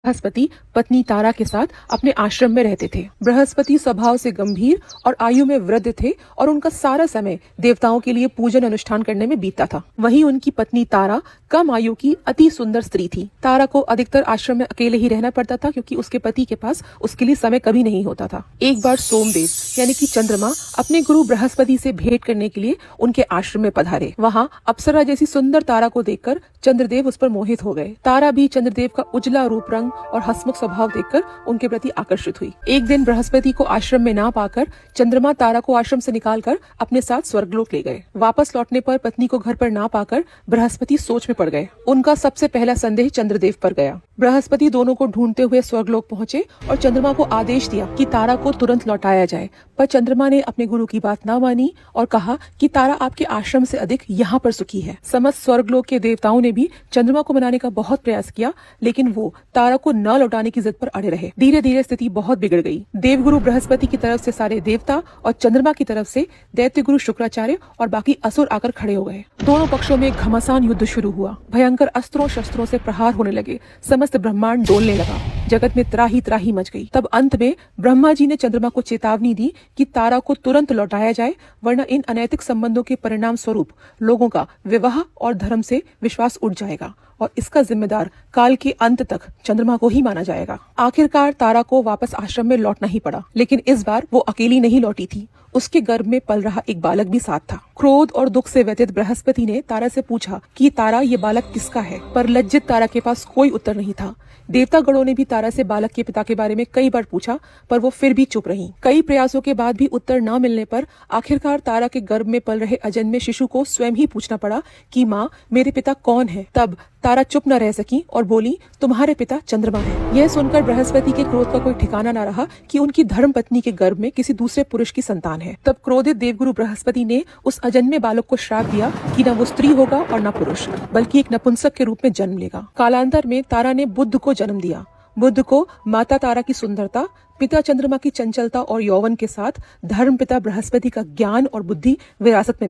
बृहस्पति पत्नी तारा के साथ अपने आश्रम में रहते थे। बृहस्पति स्वभाव से गंभीर और आयु में वृद्ध थे और उनका सारा समय देवताओं के लिए पूजन अनुष्ठान करने में बीतता था। वहीं उनकी पत्नी तारा कम आयु की अति सुंदर स्त्री थी। तारा को अधिकतर आश्रम में अकेले ही रहना पड़ता था क्योंकि उसके पति के पास उसके लिए समय कभी नहीं होता था। एक बार सोमदेव यानी कि चंद्रमा अपने गुरु बृहस्पति से भेंट करने के लिए उनके आश्रम में पधारे। वहाँ अप्सरा जैसी सुंदर तारा को देखकर चंद्रदेव उस पर मोहित हो गए। तारा भी चंद्रदेव का उजला रूप रंग और हंसमुख स्वभाव देखकर उनके प्रति आकर्षित हुई। एक दिन बृहस्पति को आश्रम में ना पाकर चंद्रमा तारा को आश्रम से निकालकर अपने साथ स्वर्गलोक ले गए। वापस लौटने पर पत्नी को घर पर ना पाकर बृहस्पति सोच में पड़ गए। उनका सबसे पहला संदेह चंद्रदेव पर गया। बृहस्पति दोनों को ढूंढते हुए स्वर्गलोक पहुंचे और चंद्रमा को आदेश दिया कि तारा को तुरंत लौटाया जाए, पर चंद्रमा ने अपने गुरु की बात ना मानी और कहा कि तारा आपके आश्रम से अधिक यहाँ पर सुखी है। समस्त स्वर्गलोक के देवताओं ने भी चंद्रमा को मनाने का बहुत प्रयास किया, लेकिन वो तारा को न लौटाने की जिद पर अड़े रहे। धीरे धीरे स्थिति बहुत बिगड़ गई। देवगुरु बृहस्पति की तरफ से सारे देवता और चंद्रमा की तरफ से दैत्य गुरु शुक्राचार्य और बाकी असुर आकर खड़े हो गए। दोनों पक्षों में घमासान युद्ध शुरू हुआ। भयंकर अस्त्रों शस्त्रों से प्रहार होने लगे। समस्त ब्रह्मांड डोलने लगा। जगत में त्राही त्राही मच गई। तब अंत में ब्रह्मा जी ने चंद्रमा को चेतावनी दी कि तारा को तुरंत लौटाया जाए, वरना इन अनैतिक संबंधों के परिणाम स्वरूप लोगों का विवाह और धर्म से विश्वास उठ जाएगा और इसका जिम्मेदार काल के अंत तक चंद्रमा को ही माना जाएगा। आखिरकार तारा को वापस आश्रम में लौटना ही पड़ा, लेकिन इस बार वो अकेली नहीं लौटी थी। उसके गर्भ में पल रहा एक बालक भी साथ था। क्रोध और दुख से व्यथित बृहस्पति ने तारा से पूछा कि तारा, ये बालक किसका है? पर लज्जित तारा के पास कोई उत्तर नहीं था। देवता गणों ने भी तारा से बालक के पिता के बारे में कई बार पूछा, पर वो फिर भी चुप रही। कई प्रयासों के बाद भी उत्तर न मिलने पर आखिरकार तारा के गर्भ में पल रहे अजन्मे शिशु को स्वयं ही पूछना पड़ा कि माँ, मेरे पिता कौन है? तब तारा चुप न रह सकी और बोली, तुम्हारे पिता चंद्रमा है। यह सुनकर बृहस्पति के क्रोध का कोई ठिकाना न रहा कि उनकी धर्म पत्नी के गर्भ में किसी दूसरे पुरुष की संतान है। तब क्रोधित देवगुरु बृहस्पति ने उस अजन्मे बालक को श्राप दिया कि न वो स्त्री होगा और न पुरुष, बल्कि एक नपुंसक के रूप में जन्म लेगा। कालांतर में तारा ने बुद्ध को जन्म दिया। बुद्ध को माता तारा की सुंदरता, पिता चंद्रमा की चंचलता और यौवन के साथ धर्म पिता बृहस्पति का ज्ञान और बुद्धि विरासत में